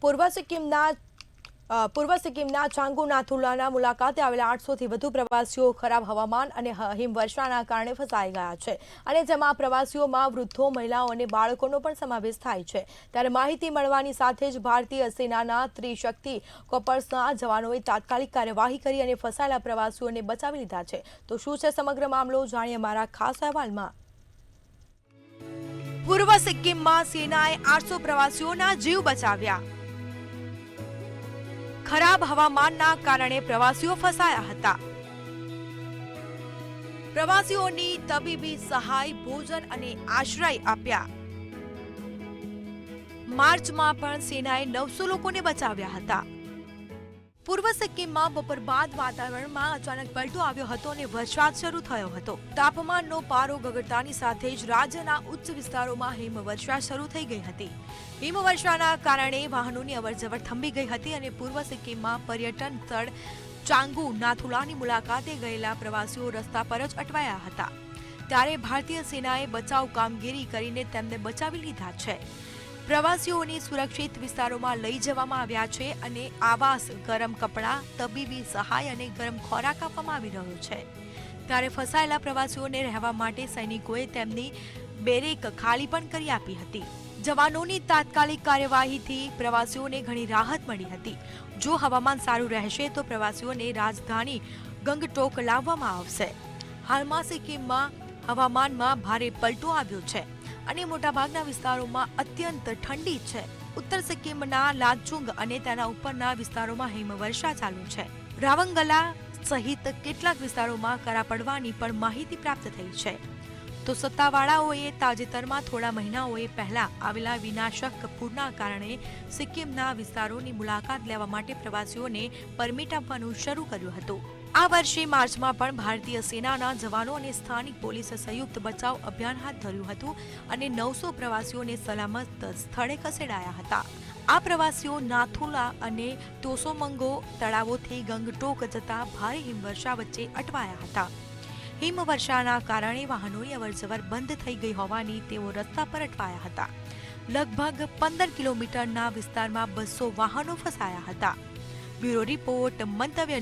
પૂર્વ સિક્કિમના ચાંગુ નાથુલાના મુલાકાતે આવેલા 800થી વધુ પ્રવાસીઓ ખરાબ હવામાન અને હિમવર્ષાના કારણે ફસાઈ ગયા છે અને જેમાં પ્રવાસીઓમાં વૃદ્ધો, મહિલાઓ અને બાળકોનો પણ સમાવેશ થાય છે। ત્યારે માહિતી મળવાની સાથે જ ભારતીય સેનાના ત્રિશક્તિ કોર્પ્સના જવાનોએ તાત્કાલિક કાર્યવાહી કરી અને ફસાયેલા પ્રવાસીઓને બચાવી લીધા છે। તો શું છે સમગ્ર મામલો, જાણીએ અમારા ખાસ અહેવાલમાં। પૂર્વ સિક્કિમમાં સેનાએ 800 પ્રવાસીઓના જીવ બચાવ્યા। ખરાબ હવામાનના કારણે પ્રવાસીઓ ફસાયા હતા। પ્રવાસીઓની તબીબી સહાય, ભોજન અને આશ્રય આપ્યા। માર્ચમાં પણ સેનાએ 900 લોકોને બચાવ્યા હતા। પૂર્વ સિક્કિમમાં બપોર બાદ વાતાવરણમાં અચાનક પલટો આવ્યો હતો અને વરસાદ શરૂ થયો હતો। તાપમાનનો પારો ગગડતાની સાથે જ રાજ્યના ઉચ્ચ વિસ્તારોમાં હિમવર્ષા શરૂ થઈ ગઈ હતી। હિમવર્ષાના કારણે વાહનોની અવરજવર થંભી ગઈ હતી અને પૂર્વ સિક્કિમમાં પર્યટન સ્થળ ચાંગુ નાથુલાની મુલાકાતે ગયેલા પ્રવાસીઓ રસ્તા પર જ અટવાયા હતા। ત્યારે ભારતીય સેનાએ બચાવ કામગીરી કરીને તેમને બચાવી લીધા છે। પ્રવાસીઓને સુરક્ષિત વિસ્તારોમાં લઈ જવામાં આવ્યા છે અને આવાસ, ગરમ કપડાં, તબીબી સહાય અને ગરમ ખોરાક આપવામાં આવી રહ્યો છે। ત્યારે ફસાયેલા પ્રવાસીઓને રહેવા માટે સૈનિકોએ તેમની બેરેક ખાલી પણ કરી આપી હતી। જવાનોની તાત્કાલિક કાર્યવાહીથી પ્રવાસીઓને ઘણી રાહત મળી હતી। જો હવામાન સારું રહેશે તો પ્રવાસીઓને રાજધાની ગંગટોક લાવવામાં આવશે। હાલમાં સિક્કિમમાં હવામાનમાં ભારે પલટો આવ્યો છે અને મોટાભાગના વિસ્તારોમાં અત્યંત ઠંડી છે। ઉત્તર સિક્કિમના લાચુંગ અને તેના ઉપરના વિસ્તારોમાં હિમવર્ષા ચાલુ છે। રાવંગલા સહિત કેટલાક વિસ્તારોમાં કરા પડવાની પણ માહિતી પ્રાપ્ત થઈ છે। તો સત્તાવાળાઓએ તાજેતરમાં થોડા મહિનાઓએ પહેલા આવેલા વિનાશક પૂરના કારણે સિક્કિમના વિસ્તારોની મુલાકાત લેવા માટે પ્રવાસીઓને પરમિટ આપવાનું શરૂ કર્યું હતું। આ વર્ષે માર્ચમાં પણ ભારતીય સેનાના જવાનો અને સ્થાનિક પોલીસે સંયુક્ત બચાવ અભિયાન હાથ ધર્યું હતું અને 900 પ્રવાસીઓને સલામત સ્થળે ખસેડાયા હતા। આ પ્રવાસીઓ નાથુલા અને તોસોમંગો તળાવોથી ગંગટોક જતા ભારે હિમવર્ષા વચ્ચે અટવાયા હતા। હિમવર્ષાના કારણે વાહનોની અવરજવર બંધ થઈ ગઈ હોવાની તેઓ રસ્તા પર અટવાયા હતા। લગભગ 15 કિલોમીટરના વિસ્તારમાં 200 વાહનો ફસાયા હતા। બ્યુરો રિપોર્ટ, મંતવ્ય।